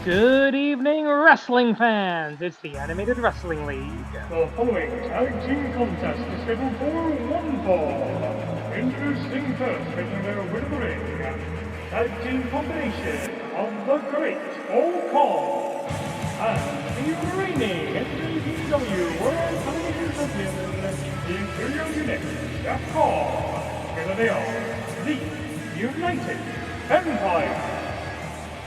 Good evening, wrestling fans! It's the Animated Wrestling League. The following tag team contest is scheduled for one fall. Introducing first, making their way to the ring, tag team combination of the Great All-Call and the reigning NJPW World Television Champion, the Imperial Unit, Jeff Call. Together they are the United Empire.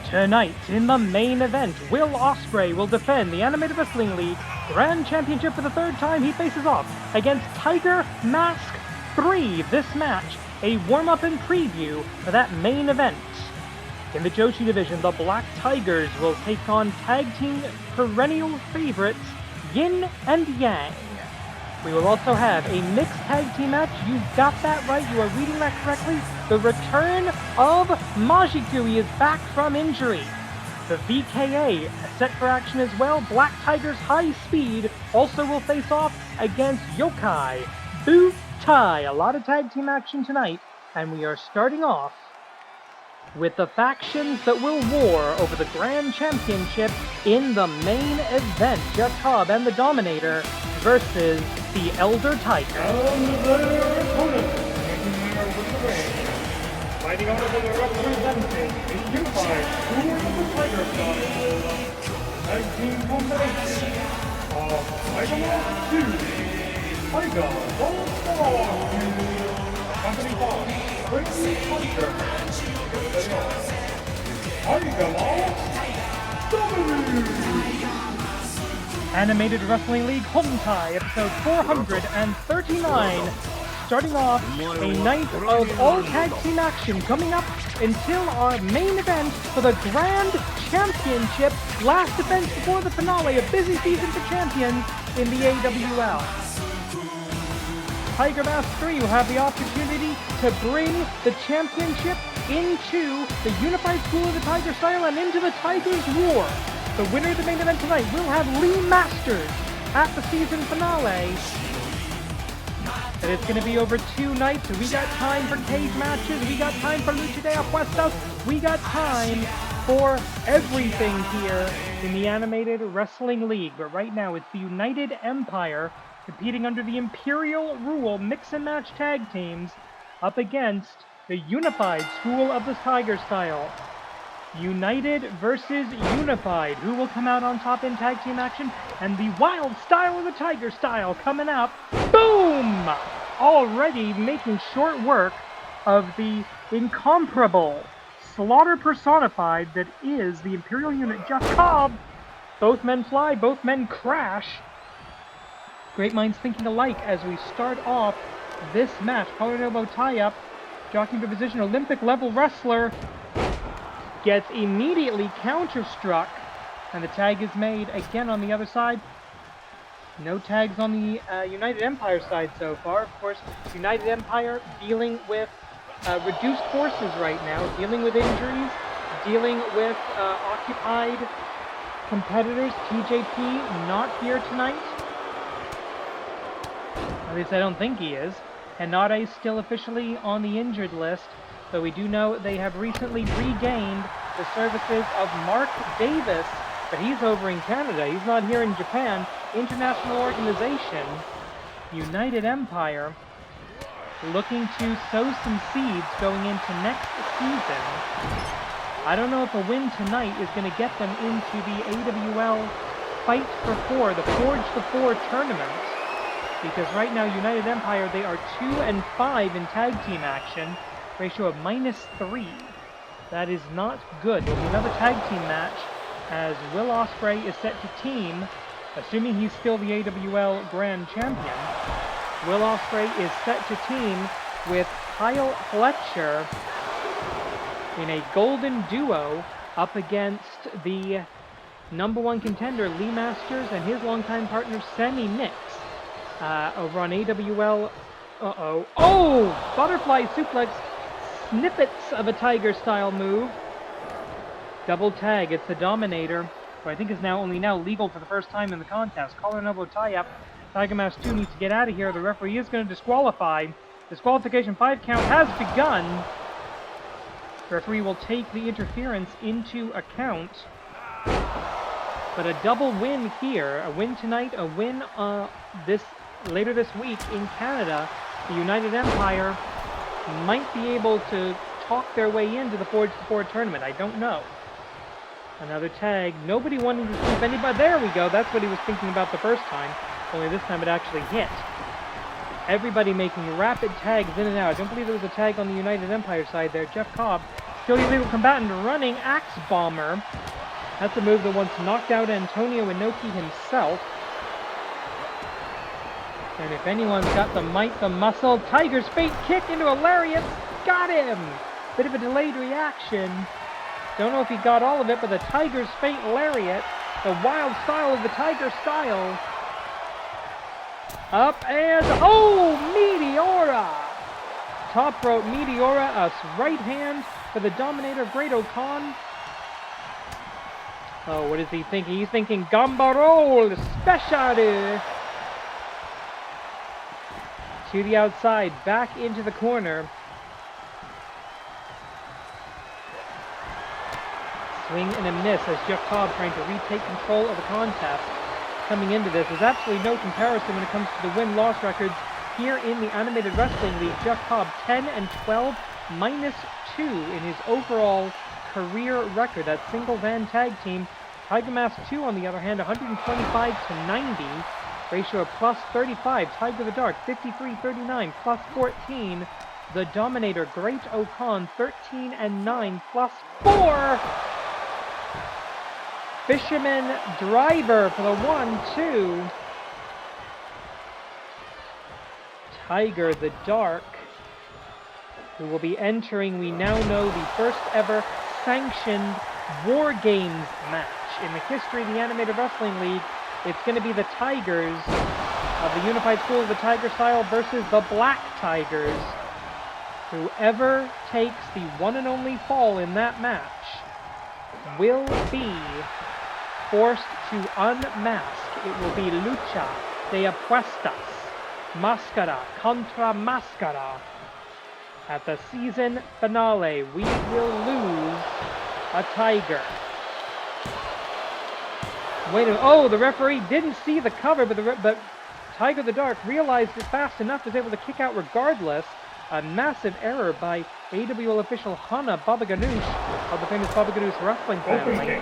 Tonight, in the main event, Will Ospreay will defend the Animated Wrestling League Grand Championship for the third time. He faces off against Tiger Mask 3. This match, a warm-up and preview for that main event. In the Joshi division, the Black Tigers will take on tag team perennial favorites Yin and Yang. We will also have a mixed tag team match. You got that right. You are reading that correctly. The return of Majiku. He is back from injury. The VKA set for action as well. Black Tigers High Speed also will face off against Yokai. Butai. A lot of tag team action tonight. And we are starting off with the factions that will war over the Grand Championship in the main event. Jeff Cobb and the Dominator versus the Elder Tiger. And their opponent, making their way to the ring, fighting out of the representing the Unified School of the Tiger Style, tag team combination of Tiger Mask 2, Tiger All-Star 2, accompanied by Crazy Hunter, Tiger Mask W. Animated Wrestling League Hontai, episode 439. Starting off a night of all tag team action coming up until our main event for the Grand Championship. Last defense before the finale, a busy season for champions in the AWL. Tiger Mask 3 will have the opportunity to bring the championship into the Unified School of the Tiger Style and into the Tigers War. The winner of the main event tonight will have Lee Masters at the season finale. And it's going to be over 2 nights. We got time for cage matches. We got time for Lucha de Apuestas. We got time for everything here in the Animated Wrestling League. But right now it's the United Empire competing under the Imperial Rule mix and match tag teams up against the Unified School of the Tiger Style. United versus Unified. Who will come out on top in tag team action? And the Wild Style of the Tiger Style coming out. Boom! Already making short work of the incomparable slaughter personified that is the Imperial Unit Jeff Cobb. Both men fly, both men crash. Great minds thinking alike as we start off this match. Collar and elbow tie-up. Jockeying for position, Olympic level wrestler gets immediately counter-struck, and the tag is made again on the other side. No tags on the United Empire side so far. Of course, United Empire dealing with reduced forces right now, dealing with injuries, dealing with occupied competitors. TJP not here tonight. At least I don't think he is. Hanade still officially on the injured list. Though we do know they have recently regained the services of Mark Davis, but he's over in Canada. He's not here in Japan. International organization, United Empire, looking to sow some seeds going into next season. I don't know if a win tonight is going to get them into the AWL Fight for 4, the Forge the 4 tournament. Because right now, United Empire, they are 2-5 in tag team action. Ratio of -3. That is not good. There'll be another tag team match as Will Ospreay is set to team, assuming he's still the AWL Grand Champion. Will Ospreay is set to team with Kyle Fletcher in a golden duo up against the #1 contender Lee Masters and his longtime partner Sammy Nix over on AWL. Oh! Butterfly suplex. Snippets of a Tiger-style move. Double tag. It's the Dominator, who I think is only now legal for the first time in the contest. Collar and elbow tie-up. Tiger Mask 2 needs to get out of here. The referee is going to disqualify. Disqualification 5 count has begun. The referee will take the interference into account. But a double win here, a win tonight, a win later this week in Canada, the United Empire might be able to talk their way into the Forge to 4 tournament. I don't know. Another tag. Nobody wanting to keep anybody. There we go. That's what he was thinking about the first time. Only this time it actually hit. Everybody making rapid tags in and out. I don't believe there was a tag on the United Empire side there. Jeff Cobb, still the illegal combatant, running Axe Bomber. That's a move that once knocked out Antonio Inoki himself. And if anyone's got the might, the muscle, Tiger's Fate kick into a lariat. Got him! Bit of a delayed reaction. Don't know if he got all of it, but the Tiger's Fate lariat, the wild style of the Tiger style. Up and, oh, Meteora! Top rope Meteora, a right hand for the Dominator, Great Okan. Oh, what is he thinking? He's thinking Gamba Roll Special! To the outside, back into the corner. Swing and a miss as Jeff Cobb trying to retake control of the contest. Coming into this, there's absolutely no comparison when it comes to the win-loss records here in the Animated Wrestling League. Jeff Cobb 10-12, -2 in his overall career record. That single van tag team. Tiger Mask 2, on the other hand, 125-90. Ratio of +35. Tiger the Dark, 53-39, +14. The Dominator, Great Okan, 13-9, +4. Fisherman Driver for the 1-2. Tiger the Dark, who will be entering, we now know, the first ever sanctioned War Games match in the history of the Animated Wrestling League. It's going to be the Tigers of the Unified School of the Tiger Style versus the Black Tigers. Whoever takes the one and only fall in that match will be forced to unmask. It will be lucha de apuestas, máscara contra máscara. At the season finale, we will lose a tiger. Wait a minute. Oh, the referee didn't see the cover, but Tiger the Dark realized it fast enough, was able to kick out regardless. A massive error by AWL official Hana Baba Ganoush of the famous Baba Ganoush wrestling family.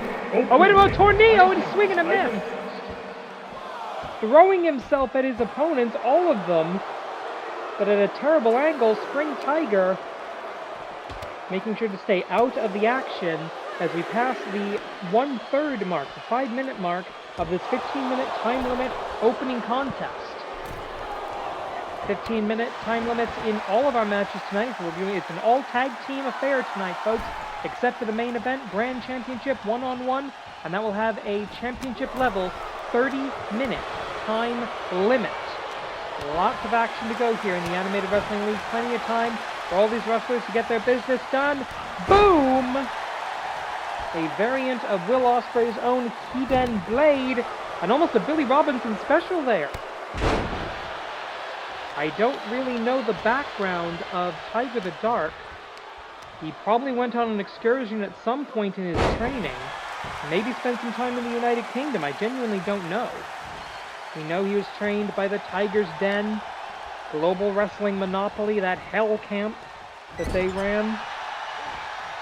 Oh, wait a minute, Tornillo, and swinging a miss. Throwing himself at his opponents, all of them, but at a terrible angle. Spring Tiger making sure to stay out of the action as we pass the 1/3 mark, the 5-minute mark of this 15-minute time limit opening contest. 15-minute time limits in all of our matches tonight. It's an all-tag team affair tonight, folks, except for the main event, Grand Championship one-on-one, and that will have a championship level 30-minute time limit. Lots of action to go here in the Animated Wrestling League. Plenty of time for all these wrestlers to get their business done. Boom! A variant of Will Ospreay's own Hiden Blade, and almost a Billy Robinson special there. I don't really know the background of Tiger the Dark. He probably went on an excursion at some point in his training. Maybe spent some time in the United Kingdom. I genuinely don't know. We know he was trained by the Tiger's Den, Global Wrestling Monopoly, that hell camp that they ran.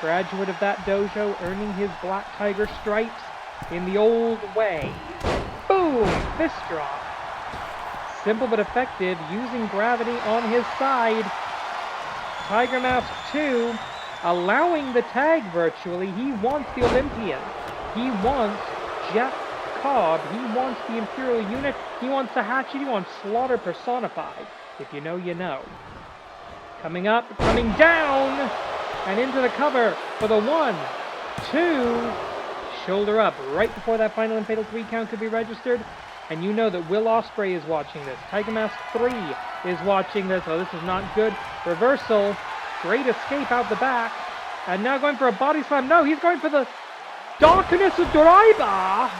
Graduate of that dojo, earning his Black Tiger stripes in the old way. Boom! Fist drop. Simple but effective, using gravity on his side. Tiger Mask 2, allowing the tag virtually. He wants the Olympian. He wants Jeff Cobb. He wants the Imperial Unit. He wants the Hatchet. He wants Slaughter personified. If you know, you know. Coming up, coming down, and into the cover for the 1-2. Shoulder up right before that final and fatal 3 count could be registered. And you know that Will Ospreay is watching this. Tiger Mask 3 is watching this. Oh, this is not good. Reversal. Great escape out the back. And now going for a body slam. No, he's going for the Darkness Driver.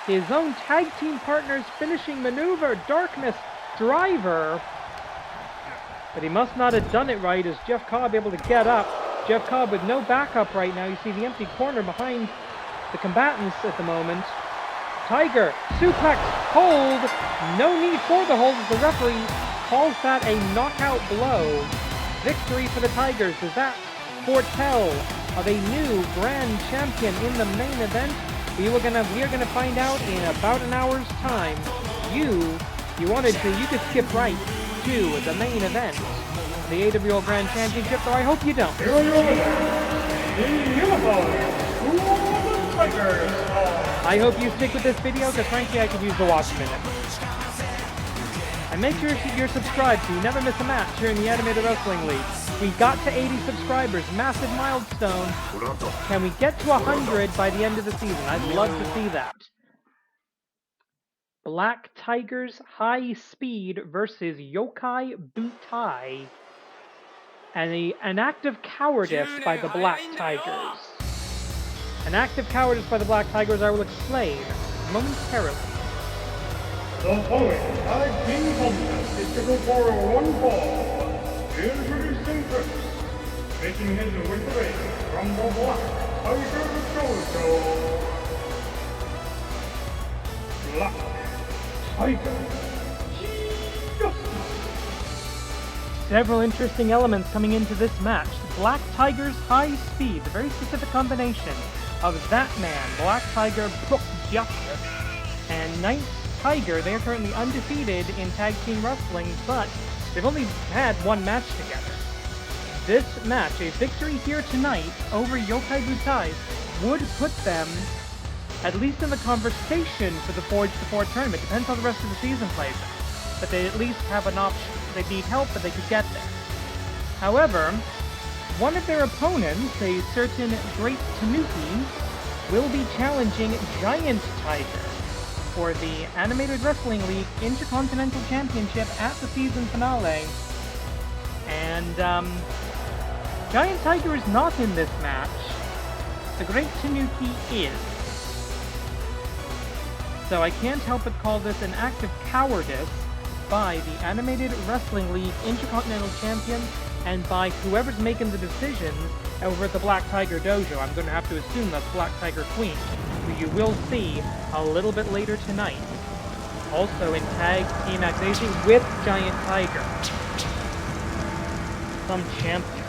His own tag team partner's finishing maneuver. Darkness Driver. But he must not have done it right as Jeff Cobb able to get up. Jeff Cobb with no backup right now. You see the empty corner behind the combatants at the moment. Tiger, suplex, hold. No need for the hold as the referee calls that a knockout blow. Victory for the Tigers. Does that foretell of a new grand champion in the main event? We are gonna find out in about an hour's time. You wanted to, you could skip right to the main event, the AWL Grand Championship, though I hope you don't. Here are your winners, the Unified School of the Tigers. I hope you stick with this video, because frankly I could use the watch minute. And make sure you're subscribed so you never miss a match here in the Animated Wrestling League. We got to 80 subscribers, massive milestone. Can we get to 100 by the end of the season? I'd love to see that. Black Tigers High Speed versus Yokai Butai. And an act of cowardice by the Black Tigers. An act of cowardice by the Black Tigers I will explain momentarily. The following tag team contest is scheduled for one fall. Introducing first, making his way to the ring from the Black Tiger Dojo. Black Tiger. Several interesting elements coming into this match. Black Tiger's High Speed, the very specific combination of that man, Black Tiger, Brook Justice, and Knight Tiger. They are currently undefeated in tag team wrestling, but they've only had one match together. This match, a victory here tonight over Yokai Butai, would put them at least in the conversation for the Forge to 4 tournament. Depends how the rest of the season plays out. But they at least have an option. They need help, but they could get there. However, one of their opponents, a certain Great Tanuki, will be challenging Giant Tiger for the Animated Wrestling League Intercontinental Championship at the season finale. And Giant Tiger is not in this match. The Great Tanuki is. So I can't help but call this an act of cowardice by the Animated Wrestling League Intercontinental Champion and by whoever's making the decisions over at the Black Tiger Dojo. I'm going to have to assume that's Black Tiger Queen, who you will see a little bit later tonight. Also in tag team activation with Giant Tiger. Some champion.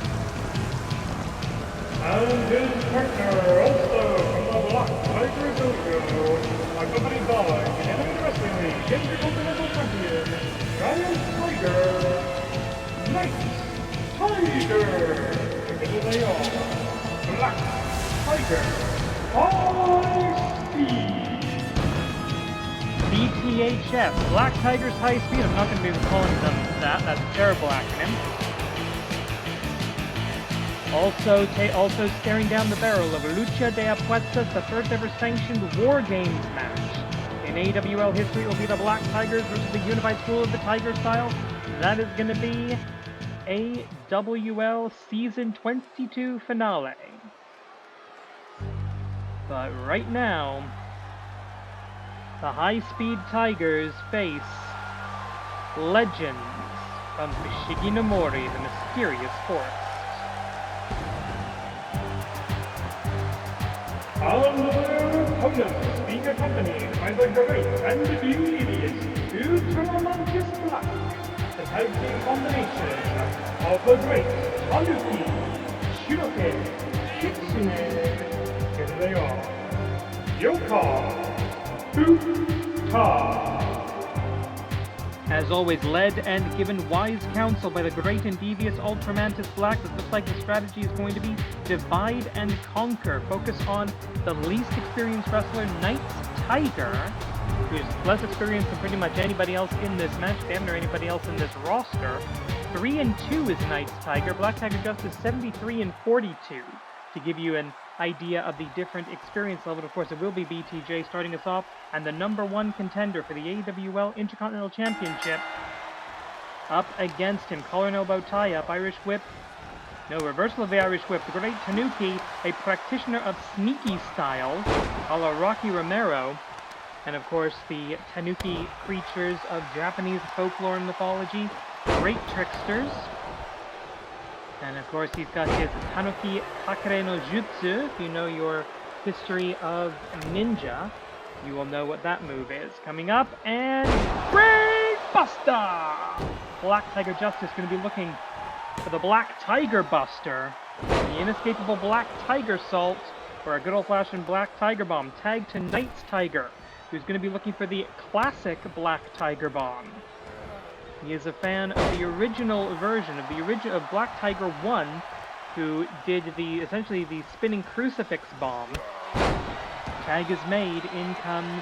And his partner, also from the Black Tiger Dojo, accompanied by the Animated Wrestling League Intercontinental Champion, Giant Tiger, Knight Tiger. Together they are Black Tiger High Speed. BTHS, Black Tiger's High Speed. I'm not going to be calling them that. That's a terrible acronym. Also staring down the barrel of Lucha de Apuestas, the first ever sanctioned War Games match. In AWL history, it will be the Black Tigers versus the Unified School of the Tiger style. That is going to be AWL Season 22 finale. But right now, the High Speed Tigers face legends from Shiginomori, the mysterious forest. And their opponents being accompanied by the great and beauteous Ultramontis Black, the tag team combination of the great Tanuki, Shiroke, Kitsune. Here they are, Yokai Butai. As always, led and given wise counsel by the great and devious Ultramantis Black, it looks like the strategy is going to be divide and conquer. Focus on the least experienced wrestler, Knight Tiger, who's less experienced than pretty much anybody else in this match, damn near anybody else in this roster. 3-2 is Knight Tiger. Black Tiger Justice 73-42, to give you an idea of the different experience level. Of course, it will be BTJ starting us off, and the #1 contender for the AWL Intercontinental Championship up against him. Collar and elbow tie up, Irish whip. No, reversal of the Irish whip. The great Tanuki, a practitioner of sneaky style, a la Rocky Romero. And of course, the Tanuki creatures of Japanese folklore and mythology. Great tricksters. And of course, he's got his Tanuki Kakare no Jutsu, if you know your history of Ninja, you will know what that move is. Coming up, and Brain Buster! Black Tiger Justice going to be looking for the Black Tiger Buster. The inescapable Black Tiger Salt, or a good old-fashioned Black Tiger Bomb. Tagged to Knight's Tiger, who's going to be looking for the classic Black Tiger Bomb. He is a fan of the original version, of Black Tiger 1, who did essentially the spinning crucifix bomb. Tag is made. In comes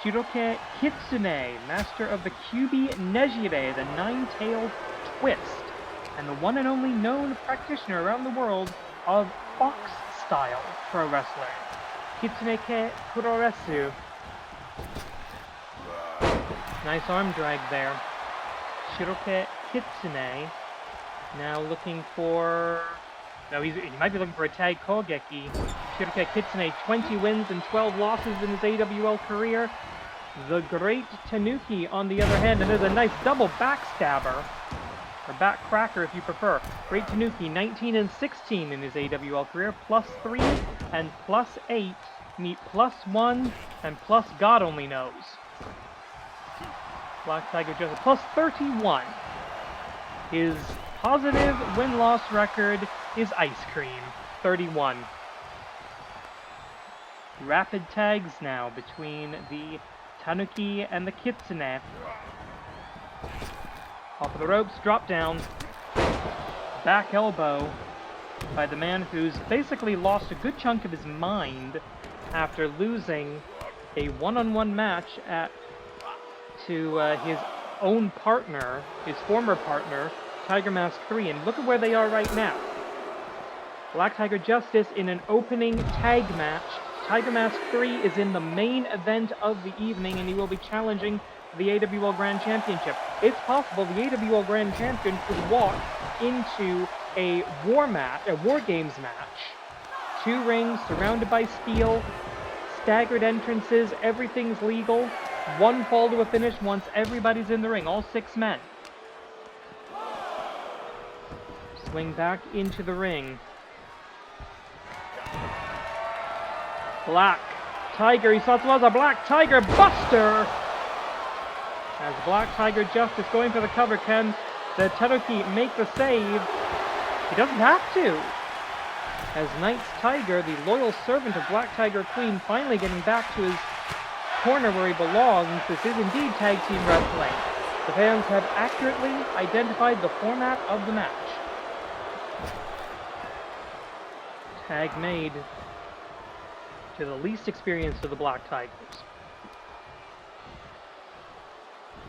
Shiroke Kitsune, master of the Kyubi Nejire, the nine-tailed twist, and the one and only known practitioner around the world of Fox-style pro wrestling. Kitsuneke Puroresu. Nice arm drag there. Shiroke Kitsune now looking for... No, he might be looking for a tag Kogeki. Shiroke Kitsune, 20 wins and 12 losses in his AWL career. The Great Tanuki, on the other hand, and there's a nice double backstabber, or back cracker if you prefer. Great Tanuki, 19 and 16 in his AWL career, +3 and +8 meet +1 and plus God only knows. Black Tiger Justice, +31. His positive win-loss record is ice cream, 31. Rapid tags now between the Tanuki and the Kitsune. Off of the ropes, drop down. Back elbow by the man who's basically lost a good chunk of his mind after losing a one-on-one match to his own partner, his former partner, Tiger Mask 3, and look at where they are right now. Black Tiger Justice in an opening tag match. Tiger Mask 3 is in the main event of the evening, and he will be challenging for the AWL Grand Championship. It's possible the AWL Grand Champion could walk into a War Games match. 2 rings surrounded by steel, staggered entrances, everything's legal. 1 fall to a finish once everybody's in the ring, all 6 men. Swing back into the ring. Black Tiger, he saw it was a Black Tiger Buster! As Black Tiger Justice going for the cover, can the Tanuki make the save? He doesn't have to! As Knight's Tiger, the loyal servant of Black Tiger Queen, finally getting back to his corner where he belongs. This is indeed tag team wrestling. The fans have accurately identified the format of the match. Tag made to the least experienced of the Black Tigers.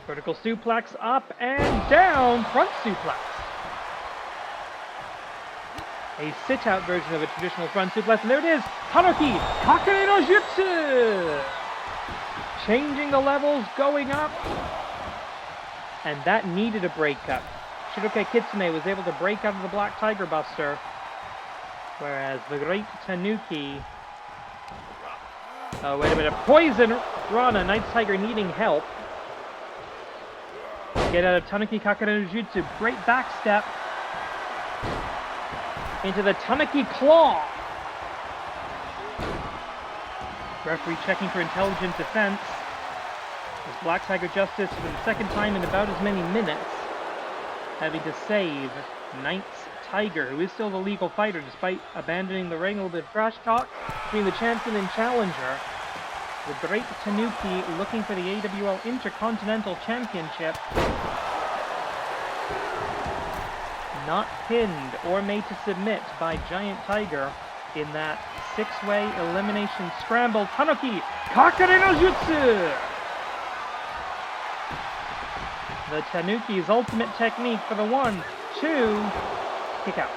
Vertical suplex up and down, front suplex. A sit-out version of a traditional front suplex, and there it is, Tanuki Kakare no Jutsu! Changing the levels, going up, and that needed a breakup. Shiroke Kitsune was able to break out of the Black Tiger Buster, whereas the Great Tanuki... Oh, wait a minute. Poison Rana, Knight's Tiger needing help. Get out of Tanuki Kakare no Jutsu. Great back step into the Tanuki Claw. Referee checking for intelligent defense. As Black Tiger Justice, for the second time in about as many minutes, having to save Knight's Tiger, who is still the legal fighter despite abandoning the ring. A little bit of trash talk between the champion and challenger. The Great Tanuki looking for the AWL Intercontinental Championship. Not pinned or made to submit by Giant Tiger in that 6-way elimination scramble. Tanuki Kakare no Jutsu! The Tanuki's ultimate technique for the 1, 2, kick out.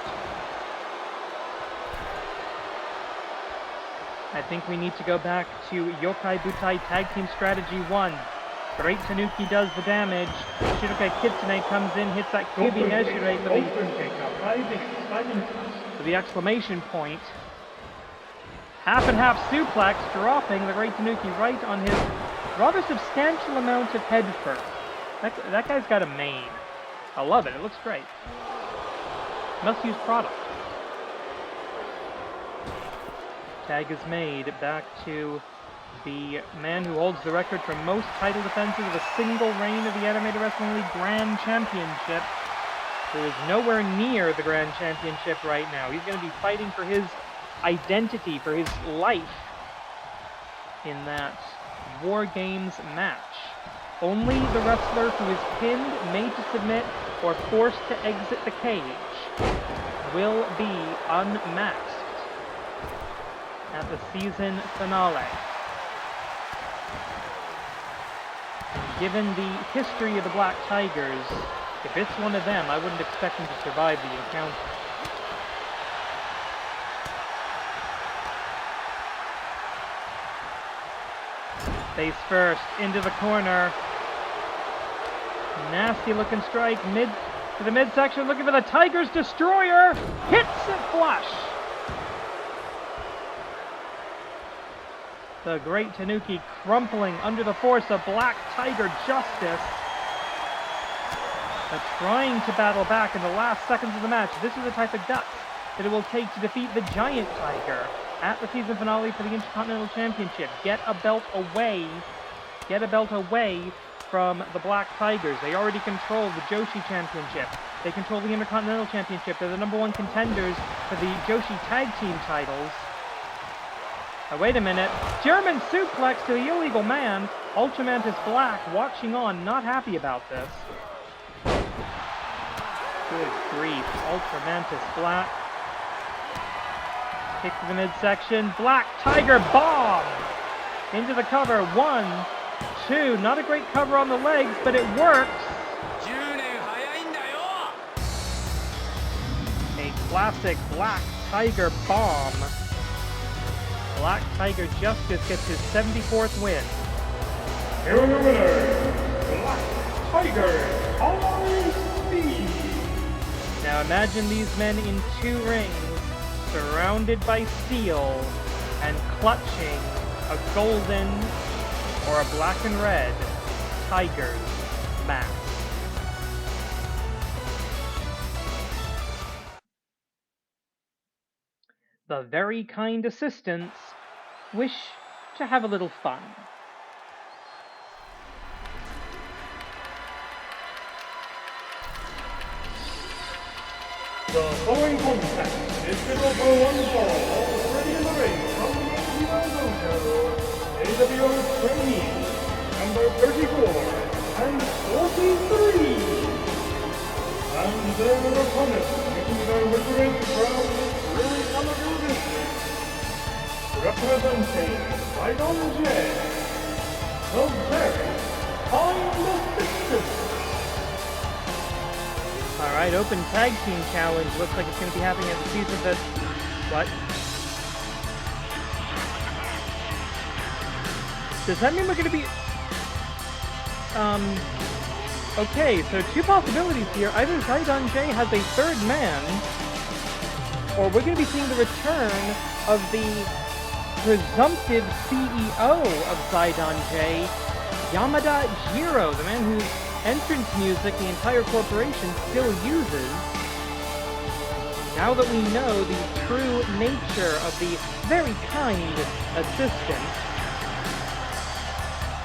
I think we need to go back to Yokai Butai Tag Team Strategy 1. Great Tanuki does the damage. Shiroke Kitsune comes in, hits that Kyubi Nejire for the exclamation point. Half and half suplex, dropping the Great Tanuki right on his rather substantial amount of head fur. That guy's got a mane. I love it. It looks great. Must use product. Tag is made back to the man who holds the record for most title defenses of a single reign of the Animated Wrestling League Grand Championship, who is nowhere near the Grand Championship right now. He's going to be fighting for his identity, for his life in that War Games match. Only the wrestler who is pinned, made to submit, or forced to exit the cage will be unmasked at the season finale. Given the history of the Black Tigers, if it's one of them, I wouldn't expect them to survive the encounter. Face first, into the corner. Nasty looking strike, to the midsection, looking for the Tiger's Destroyer. Hits it flush. The great Tanuki crumpling under the force of Black Tiger Justice. But trying to battle back in the last seconds of the match. This is the type of guts that it will take to defeat the Giant Tiger at the season finale for the Intercontinental Championship. Get a belt away from the Black Tigers. They already control the Joshi Championship. They control the Intercontinental Championship. They're the #1 contenders for the Joshi Tag Team titles. Wait a minute. German suplex to the illegal man. Ultramantis Black watching on, not happy about this. Good grief. Ultramantis Black. Kick to the midsection. Black Tiger Bomb! Into the cover. 1, 2. Not a great cover on the legs, but it works. A classic Black Tiger Bomb. Black Tiger Justice gets his 74th win. Here are the winners, Black Tiger High Speed. Now imagine these men in 2 rings, surrounded by steel, and clutching a golden or a black and red Tiger's mask. The very kind assistants wish to have a little fun. The following contest is scheduled for 1 fall, already in the ring from the AWL Hontai, AWL trainee, number 34 and 43. And their opponents, making their return from really amateur business, representing Saigon J, the very kind assistants. Alright, Open Tag Team Challenge. Looks like it's going to be happening at the season that... What? Does that mean we're going to be... Okay, so 2 possibilities here. Either Zidon J has a 3rd man, or we're going to be seeing the return of the presumptive CEO of Zidon J, Yamada Jiro, the man whose entrance music the entire corporation still uses. Now that we know the true nature of the very kind assistant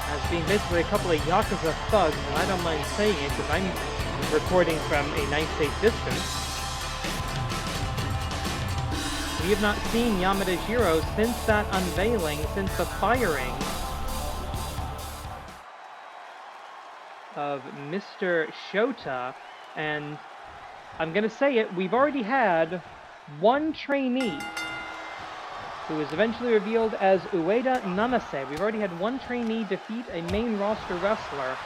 as being basically a couple of Yakuza thugs, and I don't mind saying it because I'm recording from a nice safe distance. We have not seen Yamada Jiro since that unveiling, since the firing of Mr. Shota, and I'm gonna say it, we've already had 1 trainee who was eventually revealed as Ueda Nanase. We've already had 1 trainee defeat a main roster wrestler.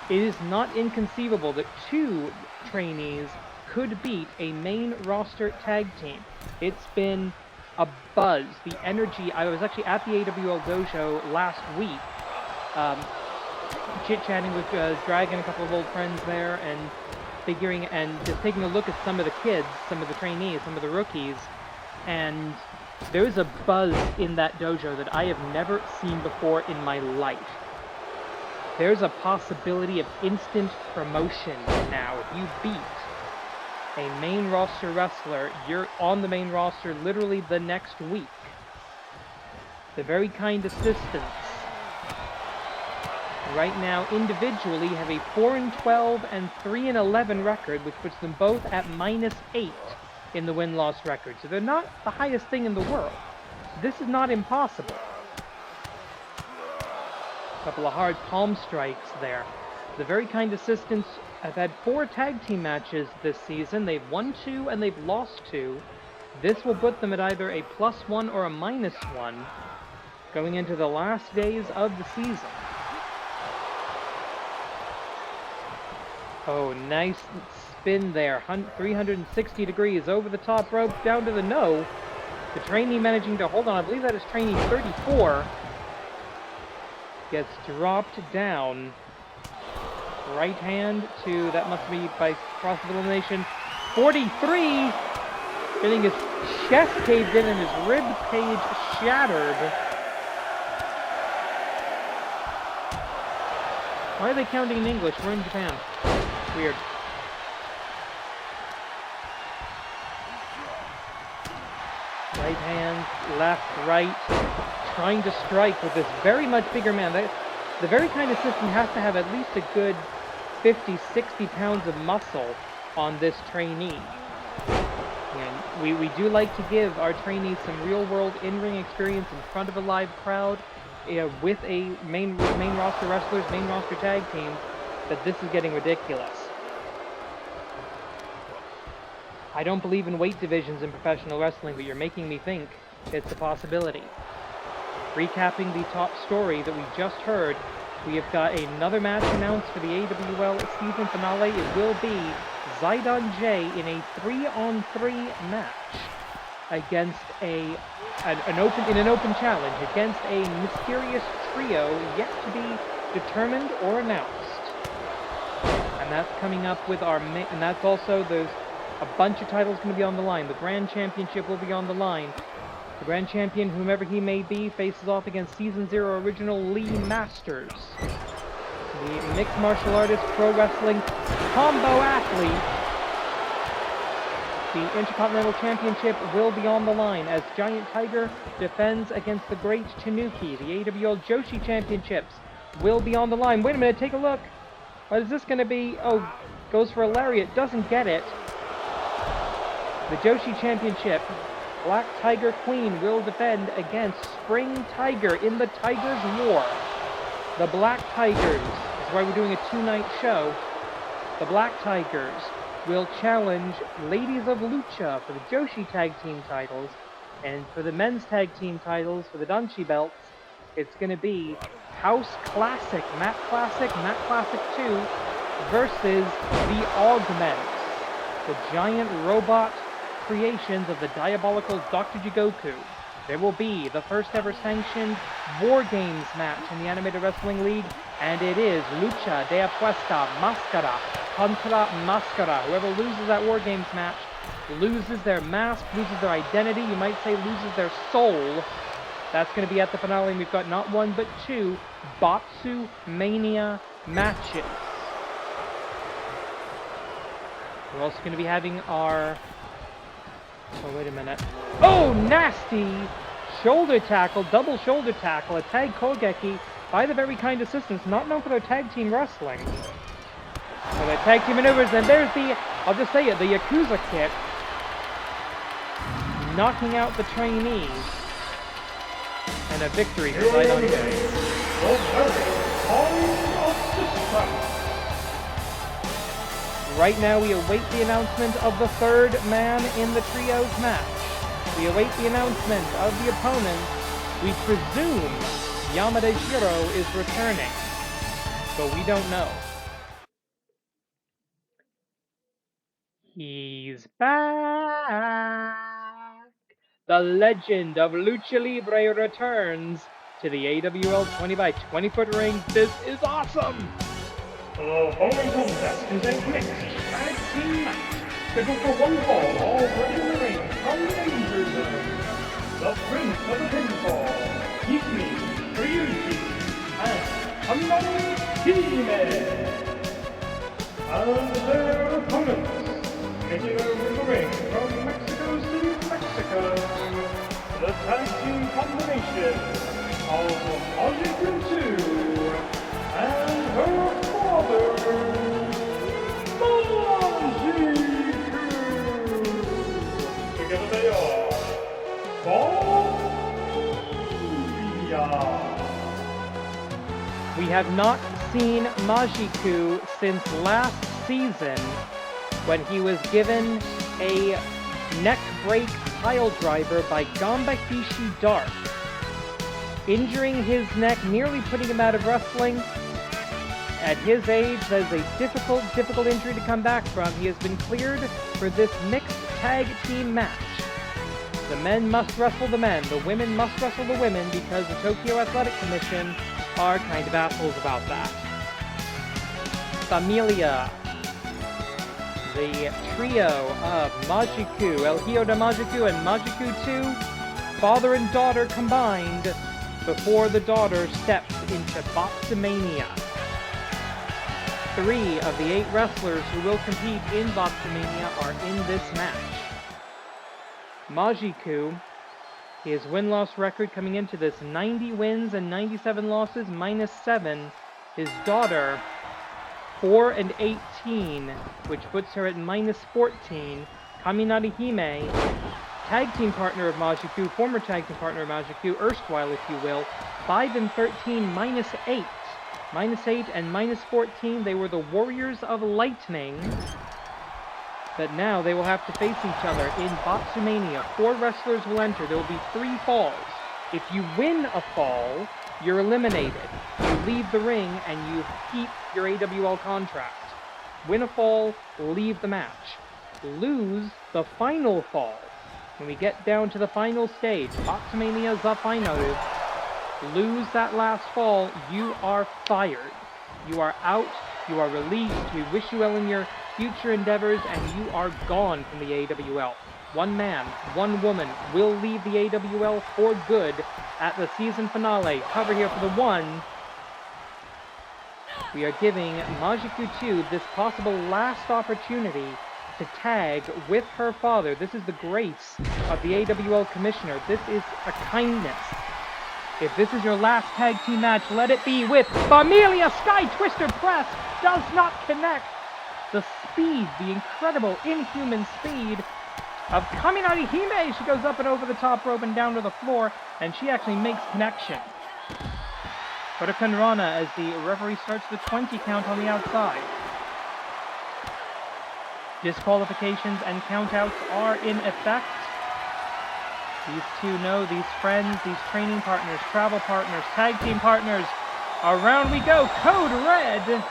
It is not inconceivable that 2 trainees could beat a main roster tag team. It's been a buzz, the energy. I was actually at the AWL dojo last week, chit-chatting with Dragon, a couple of old friends there, and figuring and just taking a look at some of the kids, some of the trainees, some of the rookies, and there's a buzz in that dojo that I have never seen before in my life. There's a possibility of instant promotion now. If you beat a main roster wrestler, you're on the main roster literally the next week. the very kind assistants, right now individually have a 4-12 and 3-11 record, which puts them both at -8 in the win-loss record. So they're not the highest thing in the world. This is not impossible. A couple of hard palm strikes there. The very kind assistants have had 4 tag team matches this season. They've won 2 and they've lost 2. This will put them at either a +1 or a -1 going into the last days of the season. Oh, nice spin there. 360 degrees over the top rope, down to the no. The trainee managing to hold on. I believe that is trainee 34. Gets dropped down. Right hand to, that must be by process of elimination, 43. Getting his chest caved in and his rib cage shattered. Why are they counting in English? We're in Japan. Weird. Right hand, left, right, trying to strike with this very much bigger man. The very kind assistant has to have at least a good 50, 60 pounds of muscle on this trainee. And we do like to give our trainees some real-world in-ring experience in front of a live crowd with a main roster wrestlers, main roster tag teams, but this is getting ridiculous. I don't believe in weight divisions in professional wrestling, but you're making me think it's a possibility. Recapping the top story that we just heard, we have got another match announced for the AWL season finale. It will be Zidon J in a 3-on-3 match against an open challenge against a mysterious trio yet to be determined or announced. And that's coming up with our and that's also there's a bunch of titles going to be on the line. The Grand Championship will be on the line. The Grand Champion, whomever he may be, faces off against Season 0 original Lee Masters. The mixed martial artist, pro wrestling combo athlete. The Intercontinental Championship will be on the line as Giant Tiger defends against the Great Tanuki. The AWL Joshi Championships will be on the line. Wait a minute, take a look. What is this going to be? Oh, goes for a lariat, doesn't get it. The Joshi Championship, Black Tiger Queen will defend against Spring Tiger in the Tigers War. The Black Tigers, this is why we're doing a 2-night show. The Black Tigers will challenge Ladies of Lucha for the Joshi Tag Team titles, and for the Men's Tag Team titles, for the Danshi belts, it's going to be House Classic, Matt Classic 2 versus the Augments, the giant robot creations of the diabolical Dr. Jigoku. There will be the first ever sanctioned War Games match in the Animated Wrestling League, and it is Lucha de Apuesta Máscara contra Máscara. Whoever loses that War Games match loses their mask, loses their identity, you might say loses their soul. That's going to be at the finale, and we've got not 1 but 2 Batsu Mania matches. We're also going to be having our... Oh, wait a minute. Oh, nasty! Shoulder tackle, double shoulder tackle, a tag Kogeki by the very kind assistants, not known for their tag team wrestling. So their tag team maneuvers, and there's the, I'll just say it, the Yakuza kick. Knocking out the trainees. And a victory for Zidon J. Right now we await the announcement of the third man in the trios match. We await the announcement of the opponent. We presume Yamada Shiro is returning, but we don't know. He's back! The legend of Lucha Libre returns to the AWL 20x20 foot ring. This is awesome! The following contest is a mixed tag team match scheduled for 1 fall already in the ring from the danger zone. The Prince of the Pinfall, Hikmi, Ryuji, and Hamani Hime. And their opponents, making their way to the ring from Mexico City, Mexico, the tag team combination of Majin 2 and her father, Majin. Together they are Familia. We have not seen Majiku since last season when he was given a neck break pile driver by Gambakishi Dark, injuring his neck, nearly putting him out of wrestling. At his age, that is a difficult injury to come back from. He has been cleared for this mixed tag team match. The men must wrestle the men, the women must wrestle the women, because the Tokyo Athletic Commission are kind of assholes about that. Familia, the trio of Majiku, El Hijo de Majiku and Majiku 2, father and daughter combined, before the daughter steps into Boxomania. 3 of the 8 wrestlers who will compete in Boxomania are in this match. Majiku, his win-loss record coming into this, 90 wins and 97 losses, minus 7. His daughter, 4-18, which puts her at minus 14. Kaminari Hime, tag team partner of Majiku, former tag team partner of Majiku, erstwhile if you will, 5-13, minus 8. Minus 8 and minus 14, they were the Warriors of Lightning. But now they will have to face each other in Boxomania. 4 wrestlers will enter. There will be 3 falls. If you win a fall, you're eliminated. You leave the ring and you keep your AWL contract. Win a fall, leave the match. Lose the final fall. When we get down to the final stage, Boxomania the final, lose that last fall, you are fired. You are out, you are released, we wish you well in your future endeavors, and you are gone from the AWL. 1 man, 1 woman will leave the AWL for good at the season finale. Cover here for the 1. We are giving Majiku 2 this possible last opportunity to tag with her father. This is the grace of the AWL commissioner. This is a kindness. If this is your last tag team match, let it be with Familia. Sky Twister press does not connect. The speed, the incredible, inhuman speed of Kaminari Hime. She goes up and over the top rope and down to the floor, and she actually makes connection. Hurricane Rana as the referee starts the 20 count on the outside. Disqualifications and countouts are in effect. These 2 know, these friends, these training partners, travel partners, tag team partners. Around we go, Code Red.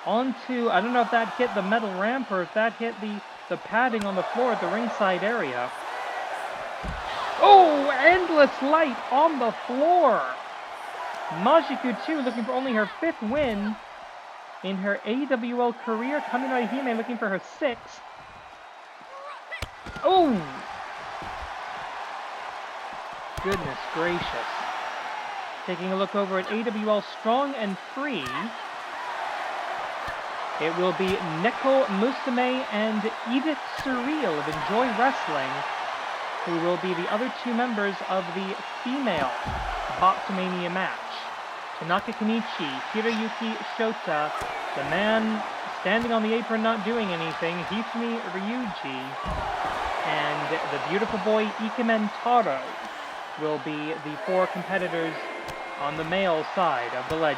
Onto, I don't know if that hit the metal ramp or if that hit the padding on the floor at the ringside area. Oh, endless light on the floor. Majiku 2 looking for only her 5th win in her AWL career. Kaminari Hime looking for her 6th. Oh! Goodness gracious. Taking a look over at AWL Strong and Free. It will be Neko Musume and Edith Surreal of Enjoy Wrestling, who will be the other 2 members of the female Boxomania match. Tanaka Kenichi, Hiroyuki Shota, the man standing on the apron not doing anything, Hifumi Ryuji, and the beautiful boy Ikemen Taro will be the 4 competitors on the male side of the ledger.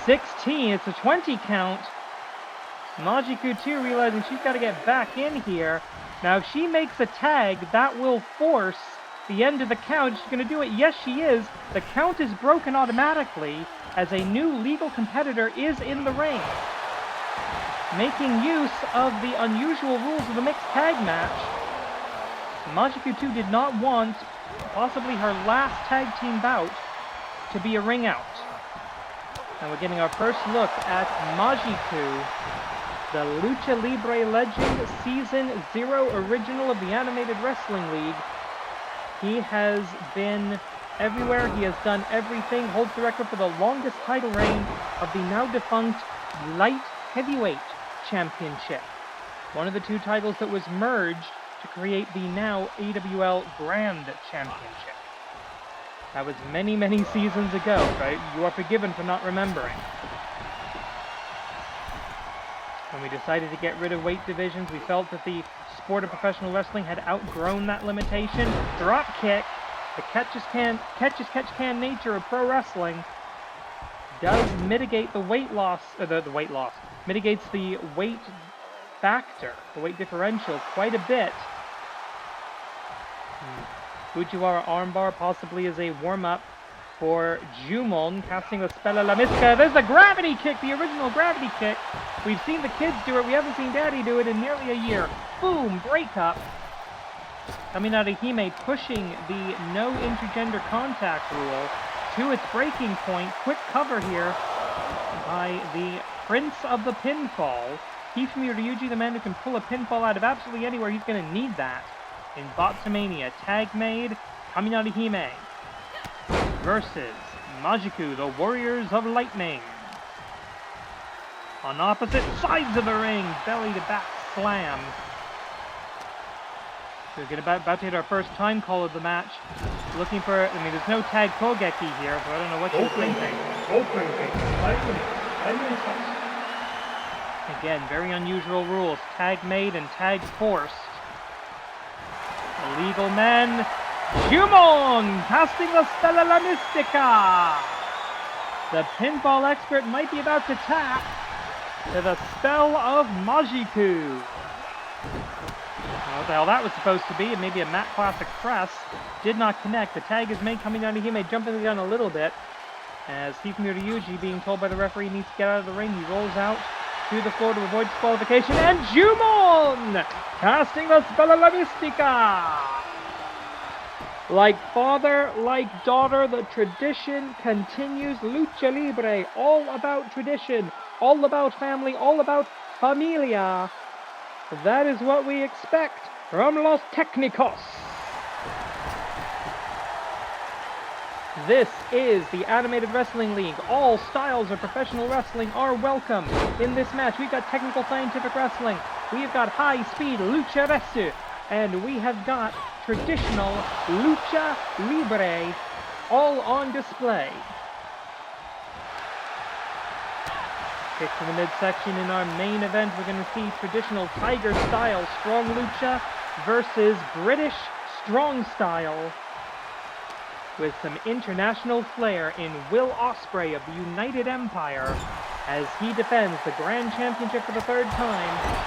16, it's a 20 count. Majiku 2 realizing she's got to get back in here. Now if she makes a tag, that will force the end of the count. She's going to do it. Yes, she is. The count is broken automatically as a new legal competitor is in the ring. Making use of the unusual rules of the mixed tag match, Majiku 2 did not want possibly her last tag team bout to be a ring out. And we're getting our first look at Majiku, the Lucha Libre legend, Season 0 original of the Animated Wrestling League. He has been everywhere. He has done everything. Holds the record for the longest title reign of the now defunct Light Heavyweight Championship. One of the 2 titles that was merged to create the now AWL Grand Championship. That was many, many seasons ago, right? You are forgiven for not remembering. When we decided to get rid of weight divisions, we felt that the sport of professional wrestling had outgrown that limitation. Drop kick, the catch-as-catch-can nature of pro wrestling does mitigate the weight loss, mitigates the weight factor, the weight differential quite a bit. Fujiwara armbar possibly as a warm-up for Jumon, casting the Spella La Misca. There's the gravity kick, the original gravity kick. We've seen the kids do it, we haven't seen Daddy do it in nearly a year. Boom, breakup. Kaminari Hime pushing the no intergender contact rule to its breaking point. Quick cover here by the Prince of the Pinfall. Hifumi Ryuji, the man who can pull a pinfall out of absolutely anywhere. He's going to need that in Botsamania. Tag made, Kaminari Hime versus Majiku, the Warriors of Lightning. On opposite sides of the ring, belly to back slam. We're about to hit our first time call of the match. Looking for, there's no tag Kogeki here, so I don't know what you're thinking. Again, very unusual rules. Tag made and tag forced. Illegal men. Jumon casting the Stella La Mystica. The pinfall expert might be about to tap to the spell of Majiku. What the hell that was supposed to be, and maybe a Matt Classic press. Did not connect. The tag is made, coming down to Hime, jumping the gun a little bit. As Hifumi Ryuji, being told by the referee, needs to get out of the ring. He rolls out to the floor to avoid disqualification, and Jumon casting the Spella La Mystica. Like father, like daughter, the tradition continues. Lucha Libre, all about tradition, all about family, all about familia. That is what we expect from Los Técnicos. This is the Animated Wrestling League. All styles of professional wrestling are welcome in this match. We've got technical scientific wrestling. We've got high-speed lucha resu. And we have got traditional lucha libre all on display. Kick to the midsection in our main event. We're going to see traditional Tiger style strong lucha versus British strong style with some international flair in Will Ospreay of the United Empire as he defends the Grand Championship for the third time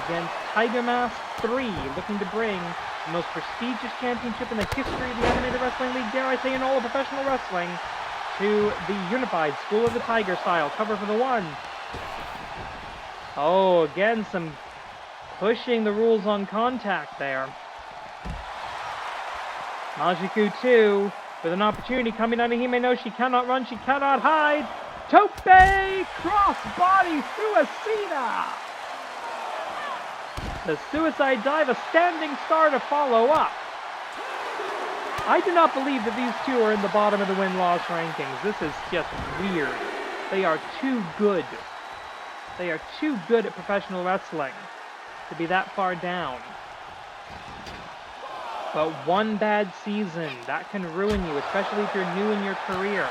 against Tiger Mask 3, looking to bring the most prestigious championship in the history of the Animated Wrestling League, dare I say in all of professional wrestling, to the Unified School of the Tiger style. Cover for the one. Oh, again, some pushing the rules on contact there. Majiku 2 with an opportunity coming down to Hime. No, she cannot run, she cannot hide. Tope crossbody suicida. The suicide dive, a standing star to follow up. I do not believe that these two are in the bottom of the win-loss rankings. This is just weird. They are too good. They are too good at professional wrestling to be that far down. But one bad season, that can ruin you, especially if you're new in your career.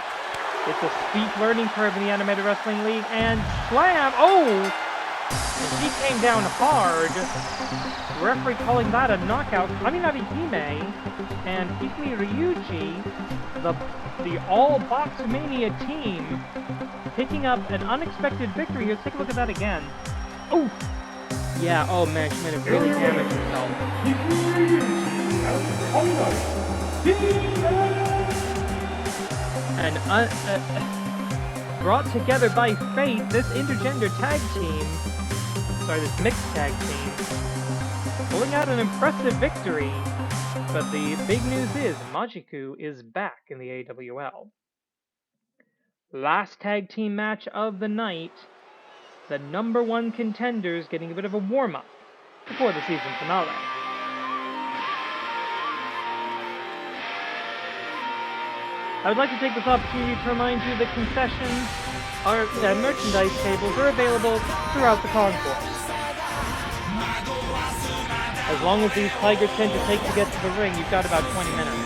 It's a steep learning curve in the Animated Wrestling League, and slam! Oh! And she came down hard. The referee calling that a knockout. Kaminari Hime and Hifumi Ryuji, the all-Boxmania team, picking up an unexpected victory. Let's take a look at that again. Oh! Yeah, oh man, she might have really damaged herself. And brought together by fate, this intergender tag team, this mixed tag team, pulling out an impressive victory. But the big news is Majiku is back in the AWL. Last tag team match of the night. The number one contenders getting a bit of a warm-up before the season finale. I would like to take this opportunity to remind you that concessions or merchandise tables are available throughout the concourse. As long as these Tigers tend to take to get to the ring, you've got about 20 minutes.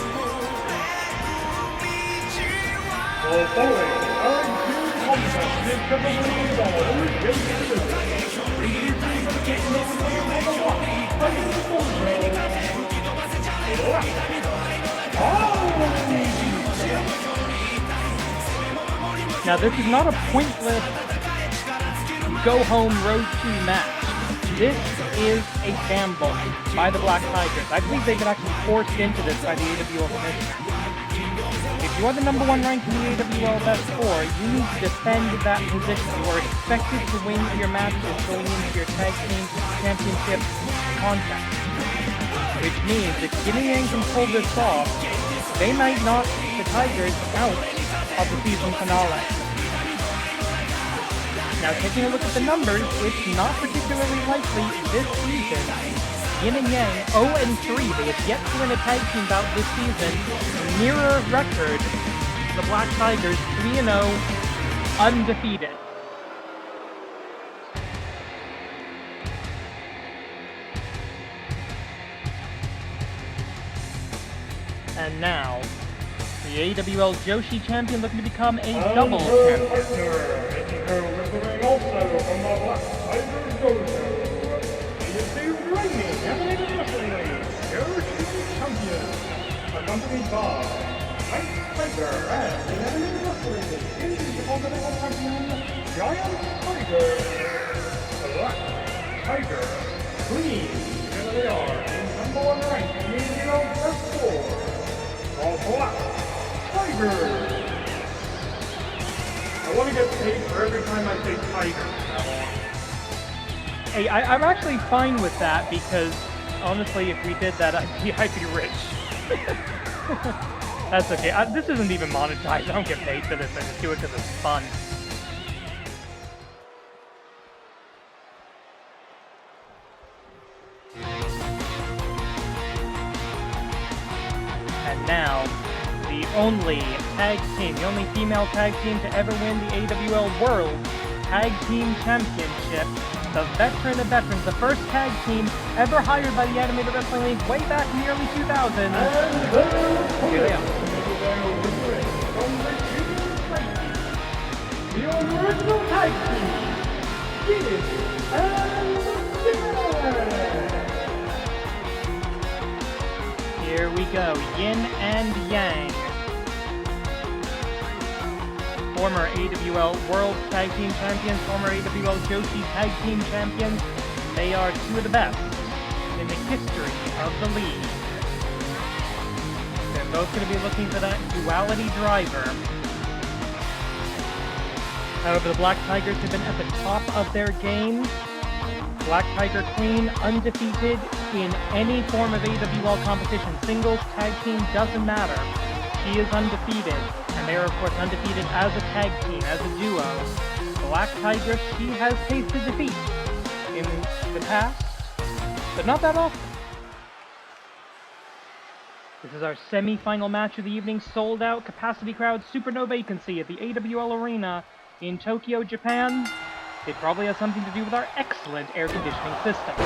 The following tag team contest is definitely the Now this is not a pointless go-home road to match. This is a gamble by the Black Tigers. I believe they've been actually forced into this by the AWL Commission. If you are the number 1 ranked in the AWL Best 4, you need to defend that position. You are expected to win your matches going into your Tag Team Championship contest. Which means if Yin Yang can pull this off, they might knock the Tigers out of the season finale. Now, taking a look at the numbers, it's not particularly likely this season. Yin and Yang 0-3. They have yet to win a tag team bout this season. Mirror record, the Black Tigers 3-0, undefeated. And now, the AWL Joshi champion looking to become a double champion. Also from the Black Tigers Dojo, he is the reigning Heavyweight Wrestling League Joshi champion, accompanied by Black Tiger and the Heavyweight Wrestling League Intercontinental Champion, Giant Tiger. Black Tiger, Queen, here they are, in number 1 rank in the AWL Best 4, the Black Tigers. I want to get paid for every time I say tiger. Hey, I'm actually fine with that because, honestly, if we did that, I'd be rich. That's okay. This isn't even monetized. I don't get paid for this. I just do it because it's fun. And now, the only tag team, the only female tag team to ever win the AWL World Tag Team Championship, the veteran of veterans, the first tag team ever hired by the Animated Wrestling League way back in the early 2000s. And here they are. The original tag team, Yin and Yang. Here we go, Yin and Yang. Former AWL World Tag Team Champions, former AWL Joshi Tag Team Champions. They are two of the best in the history of the league. They're both going to be looking for that duality driver. However, the Black Tigers have been at the top of their game. Black Tiger Queen undefeated in any form of AWL competition. Singles, tag team, doesn't matter. She is undefeated. And they are, of course, undefeated as a tag team, as a duo. Black Tigress, she has tasted defeat in the past, but not that often. This is our semi-final match of the evening, sold out, capacity crowd, super no vacancy at the AWL Arena in Tokyo, Japan. It probably has something to do with our excellent air conditioning system.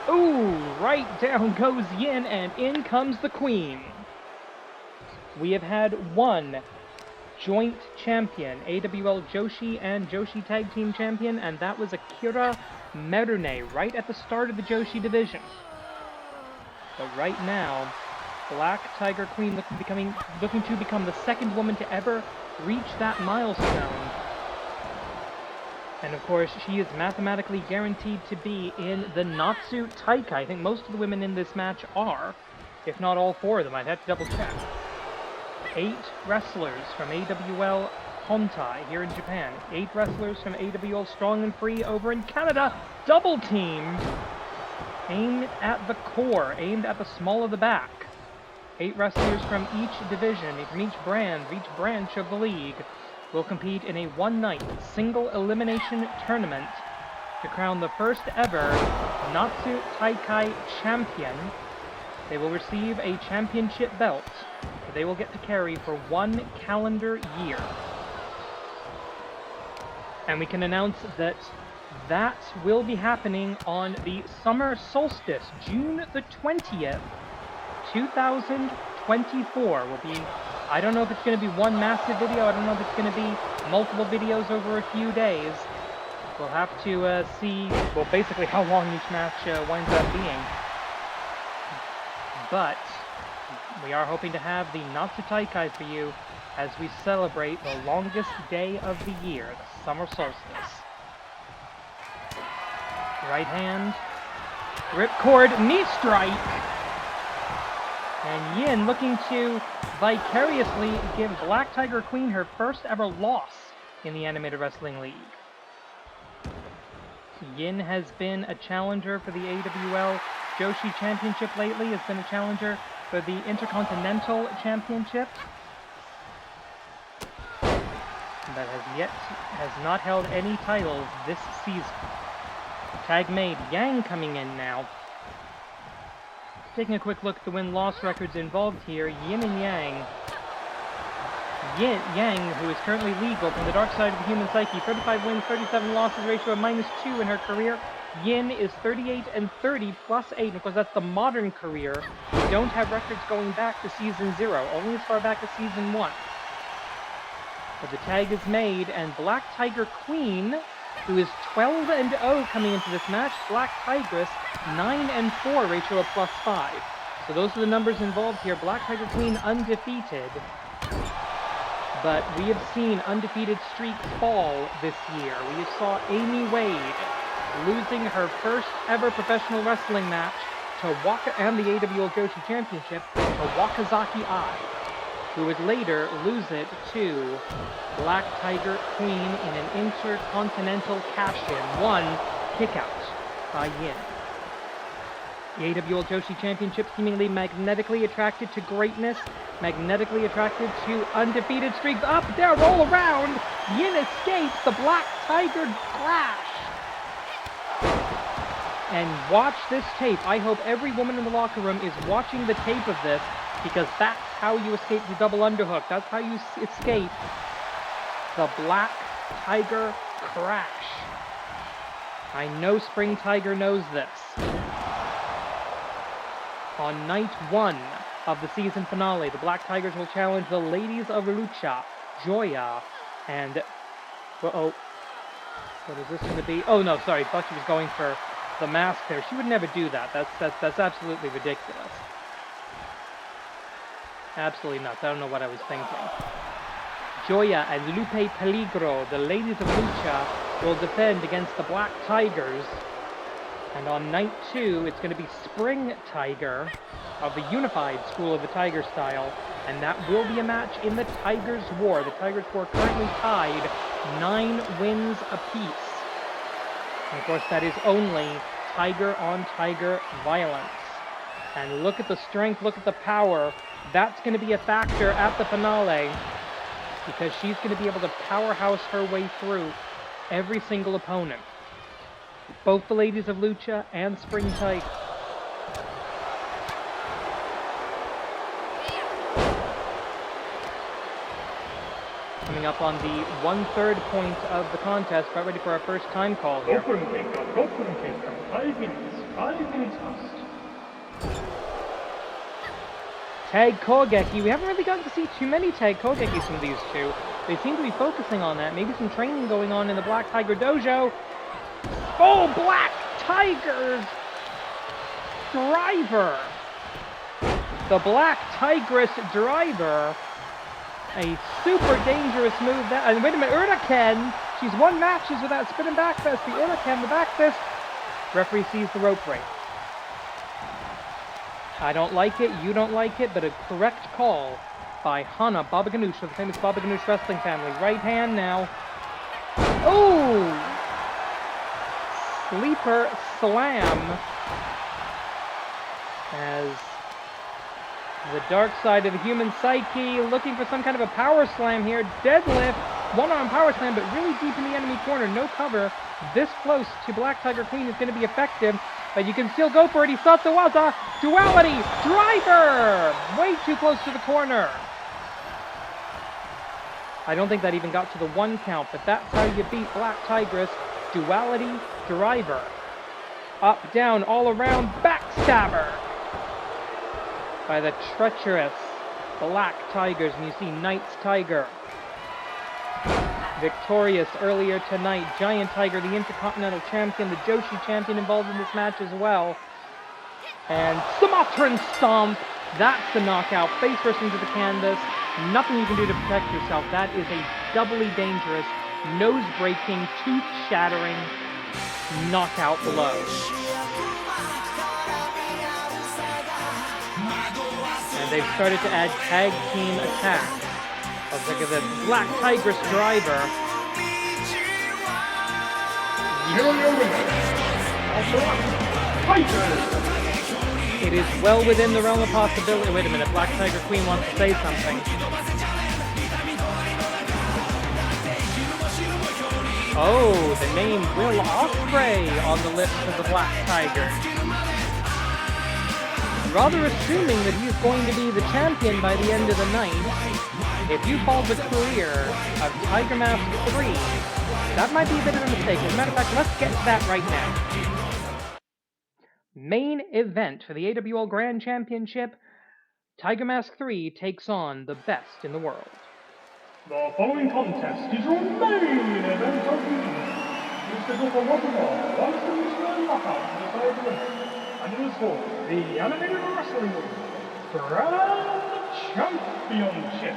Ooh, right down goes Yin, and in comes the Queen. We have had one joint champion, AWL Joshi and Joshi Tag Team Champion, and that was Akira Merune right at the start of the Joshi division. But right now, Black Tiger Queen looking to become the second woman to ever reach that milestone. And of course, she is mathematically guaranteed to be in the Natsu Taikai. I think most of the women in this match are, if not all 4 of them. I'd have to double check. 8 wrestlers from AWL Hontai here in Japan. 8 wrestlers from AWL Strong and Free over in Canada. Double team! Aimed at the core, aimed at the small of the back. 8 wrestlers from each division, from each brand, each branch of the league, will compete in a one-night single elimination tournament to crown the first ever Natsu Taikai champion. They will receive a championship belt that they will get to carry for 1 calendar year. And we can announce that that will be happening on the summer solstice, June the 20th, 2024 will be, I don't know if it's going to be one massive video, I don't know if it's going to be multiple videos over a few days. We'll have to see, well, basically how long each match winds up being. But we are hoping to have the Natsutaikai for you as we celebrate the longest day of the year, the summer solstice. Right hand, ripcord, knee strike. And Yin looking to vicariously give Black Tiger Queen her first ever loss in the Animated Wrestling League. Yin has been a challenger for the AWL Joshi Championship lately, has been a challenger for the Intercontinental Championship, but has not held any titles this season. Tag made, Yang coming in now. Taking a quick look at the win-loss records involved here, Yin and Yang. Yang, who is currently legal from the dark side of the human psyche, 35 wins, 37 losses, ratio of -2 in her career. Yin is 38-30 +8, and of course that's the modern career. We don't have records going back to season 0, only as far back as season 1. But the tag is made, and Black Tiger Queen, who is 12-0 coming into this match, Black Tigress 9-4, ratio of +5. So those are the numbers involved here. Black Tiger Queen undefeated. But we have seen undefeated streaks fall this year. We saw Amy Wade losing her first ever professional wrestling match to and the AWL Joshi Championship to Wakazaki Ai, who would later lose it to Black Tiger Queen in an intercontinental cash-in, 1 kickout by Yin. The AWL Joshi Championship seemingly magnetically attracted to greatness, magnetically attracted to undefeated streaks. Up, down, roll around! Yin escapes the Black Tiger Clash! And watch this tape. I hope every woman in the locker room is watching the tape of this, because that's how you escape the double underhook. That's how you escape the Black Tiger Crash. I know Spring Tiger knows this. On night 1 of the season finale, the Black Tigers will challenge the Ladies of Lucha, Joya, and... Uh-oh. What is this going to be? Oh, no, sorry. Bucky was going for the mask there. She would never do that. That's absolutely ridiculous. Absolutely nuts. I don't know what I was thinking. Joya and Lupe Peligro, the Ladies of Lucha, will defend against the Black Tigers. And on night 2, it's going to be Spring Tiger of the Unified School of the Tiger style. And that will be a match in the Tigers War. The Tigers War currently tied 9 wins apiece. And of course, that is only Tiger-on-Tiger violence. And look at the strength, look at the power. That's going to be a factor at the finale, because she's going to be able to powerhouse her way through every single opponent. Both the Ladies of Lucha and Spring Tiger. Coming up on the 1/3 point of the contest, about ready for our first time call here. 5 minutes past. Tag Kogeki. We haven't really gotten to see too many Tag Kogekis from these two. They seem to be focusing on that. Maybe some training going on in the Black Tiger Dojo. Oh, Black Tiger's driver. The Black Tigress driver. A super dangerous move. And wait a minute, Uraken. She's won matches with that spinning back fist. The Uraken, the back fist. Referee sees the rope break. I don't like it, you don't like it, but a correct call by Hana Baba Ganoush of the famous Baba Ganoush wrestling family. Right hand now. Oh! Sleeper slam. As the dark side of the human psyche looking for some kind of a power slam here. Deadlift, one-arm power slam, but really deep in the enemy corner. No cover. This close to Black Tiger Queen is going to be effective. But you can still go for it. Hisatsuwaza, duality, driver! Way too close to the corner. I don't think that even got to the 1 count, but that's how you beat Black Tigress. duality driver. Up, down, all around, backstabber by the treacherous Black Tigers, and you see Knight's Tiger. Victorious earlier tonight, Giant Tiger, the Intercontinental Champion, the Joshi Champion involved in this match as well. And Sumatran Stomp, that's the knockout, face first into the canvas. Nothing you can do to protect yourself. That is a doubly dangerous, nose-breaking, tooth-shattering knockout blow. And they've started to add tag team attacks. Let's look at the Black Tigress driver. It is well within the realm of possibility. Wait a minute, Black Tiger Queen wants to say something. Oh, the name Will Ospreay on the lips of the Black Tiger. Rather assuming that he's going to be the champion by the end of the night. If you follow the career of Tiger Mask 3, that might be a bit of a mistake. As a matter of fact, let's get to that right now. Main event for the AWL Grand Championship, Tiger Mask 3 takes on the best in the world. The following contest is your main event of the evening. It's scheduled for one more, one semifinal knockout to decide the winner. And it is for the Animated Wrestling Grand Championship.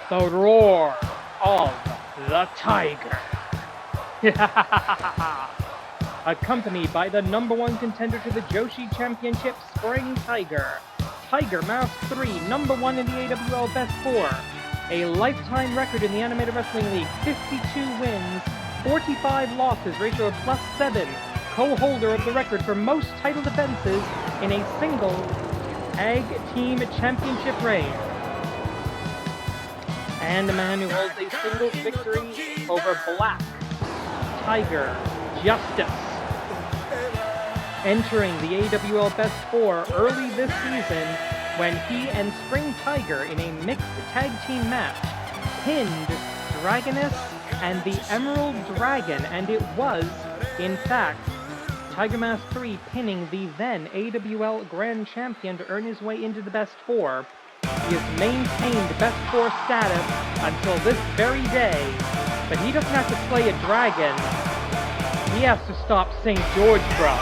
The roar of the Tiger. Accompanied by the #1 contender to the Joshi Championship, Spring Tiger. Tiger Mask 3, #1 in the AWL Best 4. A lifetime record in the Animated Wrestling League, 52 wins, 45 losses, ratio of +7. Co-holder of the record for most title defenses in a single tag team championship reign. And a man who holds a single victory over Black Tiger Justice. Entering the AWL Best 4 early this season when he and Spring Tiger in a mixed tag team match pinned Dragoness and the Emerald Dragon, and it was, in fact, Tiger Mask 3 pinning the then AWL Grand Champion to earn his way into the Best 4. He has maintained Best 4 status until this very day, but he doesn't have to slay a dragon. He has to stop St. George Bros.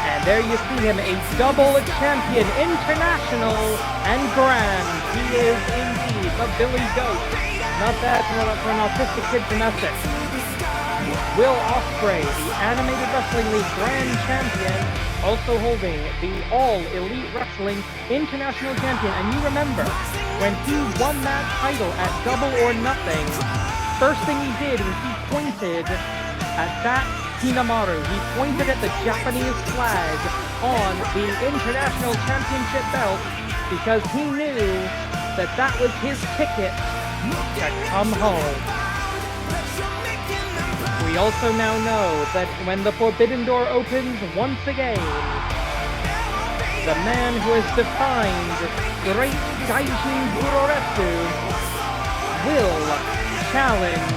And there you see him, a double champion, international and grand. He is indeed the Billy Goat. Not bad for an autistic kid from Essex. Will Ospreay, the Animated Wrestling League Grand Champion, also holding the All Elite Wrestling International Champion. And you remember, when he won that title at Double or Nothing, first thing he did was he pointed at that Hinamaru. He pointed at the Japanese flag on the International Championship belt because he knew that that was his ticket to come home. We also now know that when the Forbidden Door opens once again, the man who has defined Great Gaijin Puroresu will challenge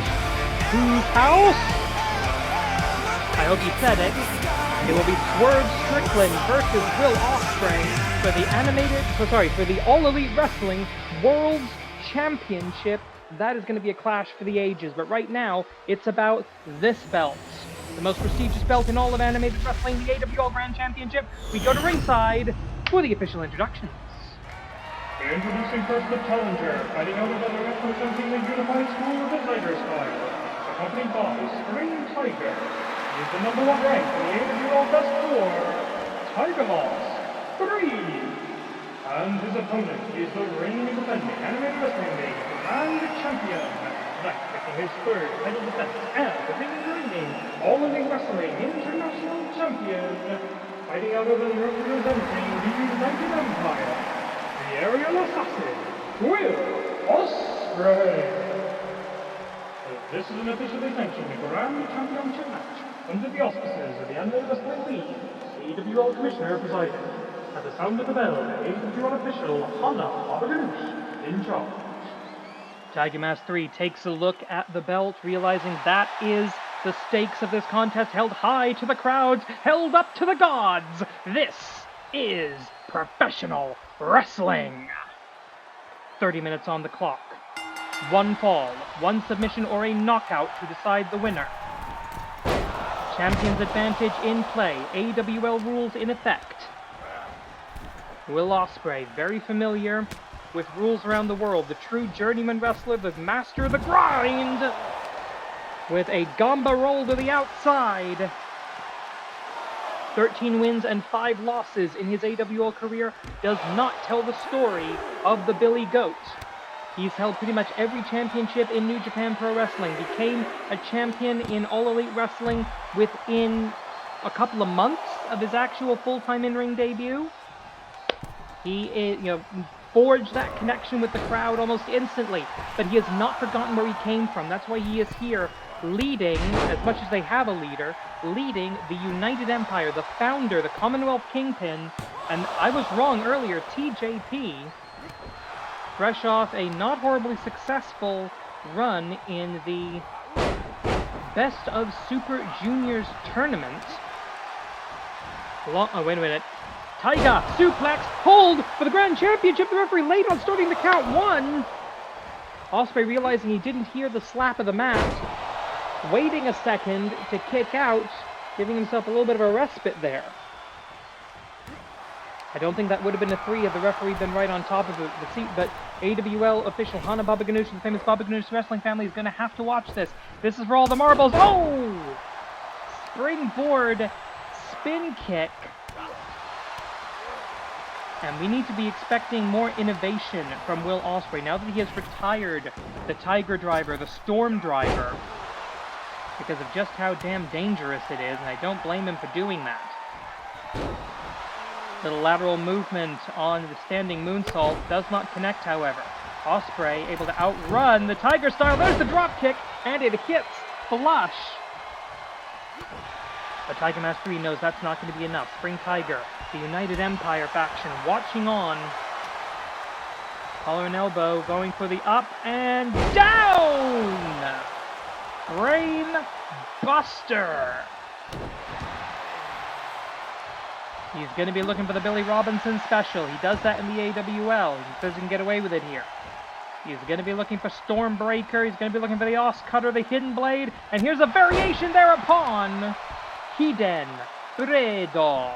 whose house? I hope you said it. It will be Swerve Strickland versus Will Ospreay for the All Elite Wrestling World Championship. That is going to be a clash for the ages, but right now, it's about this belt. The most prestigious belt in all of Animated Wrestling, the AWL Grand Championship. We go to ringside for the official introductions. Introducing first the challenger, fighting out of the representing the Unified School of the Tiger style. Accompanied by Spring Tiger. He is the #1 rank in the AWL Best 4, Tiger Mask 3. And his opponent is the reigning defending Animated Wrestling League Grand Champion, tonight making his third title defense, and the reigning All Elite Wrestling International Champion, fighting out of and representing the United Empire, the Aerial Assassin, Will Ospreay. This is an officially sanctioned Grand Championship match under the auspices of the Animated Wrestling League, AWL Commissioner presiding. At the sound of the bell, AWL official Hontai in charge. Tiger Mask 3 takes a look at the belt, realizing that is the stakes of this contest, held high to the crowds, held up to the gods. This is professional wrestling. 30 minutes on the clock. One fall, one submission, or a knockout to decide the winner. Champion's advantage in play. AWL rules in effect. Will Ospreay, very familiar with rules around the world. The true journeyman wrestler, the master of the grind. With a gamba roll to the outside. 13 wins and 5 losses in his AWL career does not tell the story of the Billy Goat. He's held pretty much every championship in New Japan Pro Wrestling. Became a champion in All Elite Wrestling within a couple of months of his actual full-time in-ring debut. He is, forged that connection with the crowd almost instantly, but he has not forgotten where he came from. That's why he is here, leading, as much as they have a leader, leading the United Empire, the founder, the Commonwealth Kingpin, and I was wrong earlier, TJP, fresh off a not horribly successful run in the Best of Super Juniors tournament. Oh, wait a minute. Tiger, suplex, hold for the Grand Championship. The referee late on starting the count. 1. Ospreay realizing he didn't hear the slap of the mat, waiting a second to kick out, giving himself a little bit of a respite there. I don't think that would have been a 3 had the referee been right on top of the seat, but AWL official Hana Baba Ganoush, the famous Baba Ganoush wrestling family, is going to have to watch this. This is for all the marbles. Oh! Springboard spin kick. And we need to be expecting more innovation from Will Ospreay now that he has retired the Tiger Driver, the Storm Driver, because of just how damn dangerous it is, and I don't blame him for doing that. Little lateral movement on the standing moonsault does not connect, however. Ospreay able to outrun the Tiger style. There's the drop kick, and it hits flush. But Tiger Mask 3 knows that's not going to be enough. Spring Tiger, the United Empire faction, watching on. Collar and elbow, going for the up and down! Brain Buster! He's going to be looking for the Billy Robinson special. He does that in the AWL. He says he can get away with it here. He's going to be looking for Stormbreaker. He's going to be looking for the Os Cutter, the Hidden Blade. And here's a variation thereupon. Hidden Redo.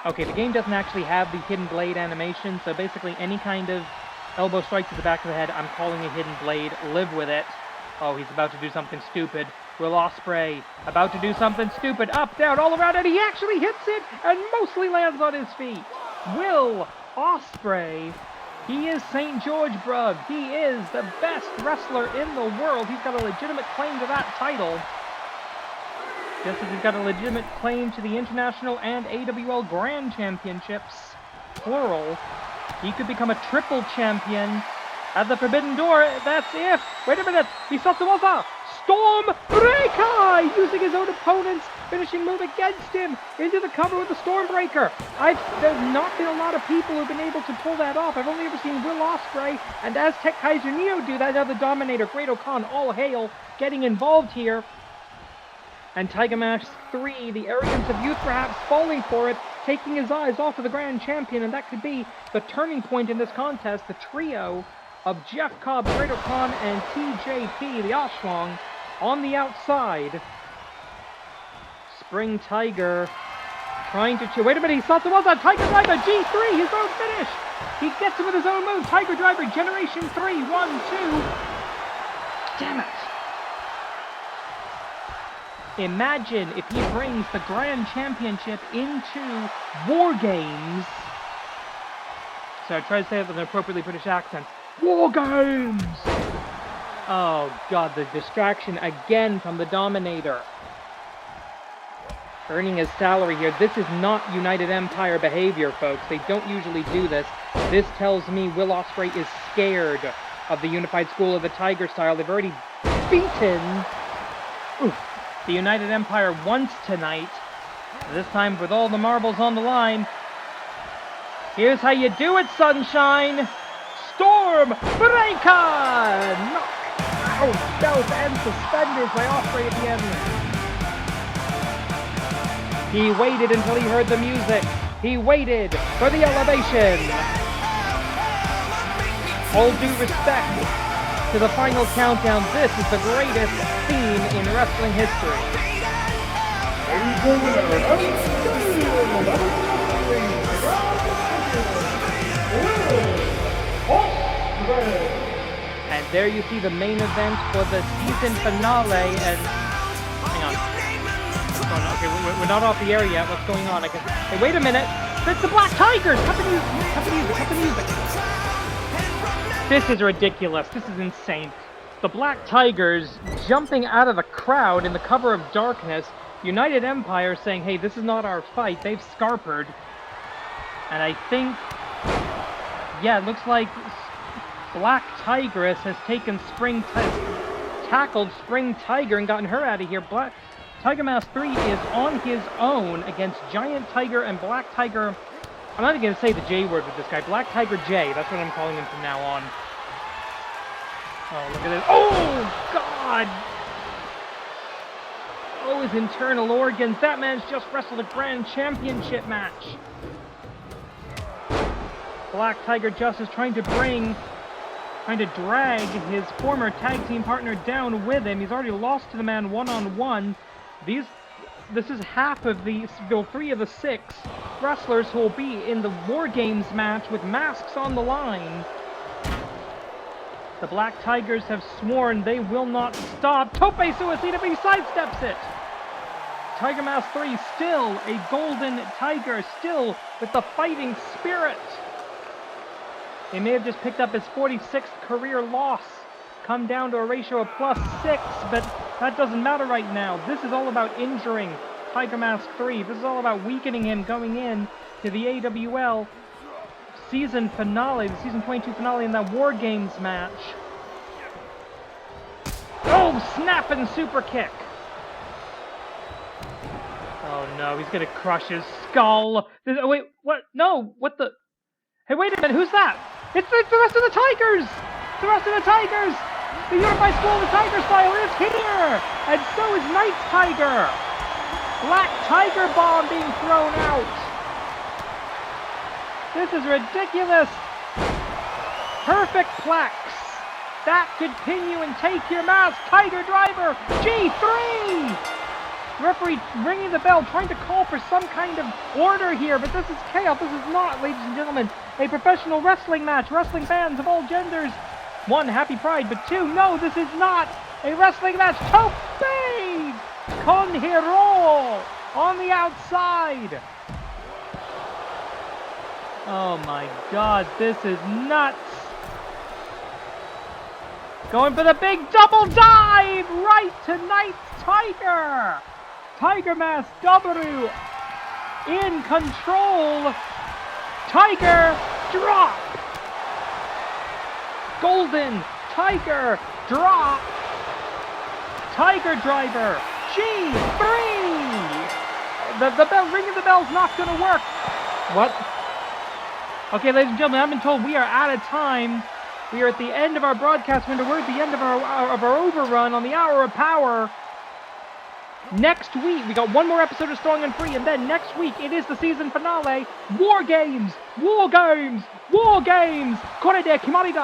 Okay, the game doesn't actually have the Hidden Blade animation, so basically any kind of elbow strike to the back of the head, I'm calling a Hidden Blade. Live with it. Oh, he's about to do something stupid. Will Ospreay about to do something stupid. Up, down, all around, and he actually hits it and mostly lands on his feet. Will Ospreay, he is St. George, bruv. He is the best wrestler in the world. He's got a legitimate claim to that title. Just as he's got a legitimate claim to the International and AWL Grand Championships, plural. He could become a triple champion at the Forbidden Door. That's if. Wait a minute. He saw Samosa. Stormbreaker! Using his own opponent's finishing move against him into the cover with the Stormbreaker. There's not been a lot of people who've been able to pull that off. I've only ever seen Will Ospreay and Aztec Kaiser Neo do that. Now the Dominator, Great O'Khan, all hail, getting involved here. And Tiger Mask 3, the arrogance of youth perhaps falling for it, taking his eyes off of the Grand Champion, and that could be the turning point in this contest. The trio of Jeff Cobb, Great O'Khan, and TJP, the Ashwang, on the outside. Spring Tiger trying to... Wait a minute, he saw the on Tiger Driver, G3, his own finish. He gets him with his own move. Tiger Driver, Generation 3, 1, 2. Damn it. Imagine if he brings the Grand Championship into War Games. So I try to say it with an appropriately British accent. War Games! Oh god, the distraction again from the Dominator. Earning his salary here. This is not United Empire behavior, folks. They don't usually do this. This tells me Will Ospreay is scared of the Unified School of the Tiger style. They've already beaten the United Empire once tonight. This time with all the marbles on the line. Here's how you do it, Sunshine. Storm Breaker! Ouch, belt and suspenders by Ospreay at the end. He waited until he heard the music. He waited for the elevation. All due respect to the final countdown, this is the greatest theme in wrestling history. And there you see the main event for the season finale, and hang on. Okay, we're not off the air yet. What's going on? I guess. Hey, wait a minute. It's the Black Tigers. Cut the music. This is ridiculous. This is insane. The Black Tigers jumping out of the crowd in the cover of darkness. United Empire saying, hey, this is not our fight. They've scarpered. And I think, yeah, it looks like Black Tigress has taken tackled Spring Tiger and gotten her out of here. Tiger Mask 3 is on his own against Giant Tiger and Black Tiger. I'm not even going to say the J word with this guy. Black Tiger J. That's what I'm calling him from now on. Oh, look at this. Oh, God! Oh, his internal organs. That man's just wrestled a grand championship match. Black Tiger Justice trying to drag his former tag team partner down with him. He's already lost to the man one-on-one. This is half of the 3 of the 6 wrestlers who will be in the War Games match with masks on the line. The Black Tigers have sworn they will not stop. Tope Suicida, but he sidesteps it. Tiger Mask 3 still a golden tiger, still with the fighting spirit. He may have just picked up his 46th career loss, come down to a ratio of +6, but that doesn't matter right now. This is all about injuring Tiger Mask 3. This is all about weakening him going in to the AWL season finale, the season 22 finale in that War Games match. Oh, snapping super kick. Oh no, he's gonna crush his skull. Oh, wait, what? No, what the? Hey, wait a minute, who's that? It's the rest of the Tigers! The rest of the Tigers! The Unified School of the Tiger Style is here! And so is Night Tiger! Black Tiger Bomb being thrown out! This is ridiculous! Perfect Plex! That could pin you and take your mask! Tiger Driver! G3! Referee ringing the bell, trying to call for some kind of order here, but this is chaos. This is not, ladies and gentlemen, a professional wrestling match. Wrestling fans of all genders. 1, happy pride, but 2, no, this is not a wrestling match. Tope con Hero on the outside. Oh my God, this is nuts. Going for the big double dive right to Night Tiger. Tiger Mask W in control. Tiger drop. Golden Tiger drop. Tiger Driver G3. The bell, ringing the bell's not going to work. What? Okay, ladies and gentlemen, I've been told we are out of time. We are at the end of our broadcast window. We're at the end of our overrun on the Hour of Power. Next week, we got one more episode of Strong and Free, and then next week, it is the season finale. War Games! War Games! War Games! これで決まりだ!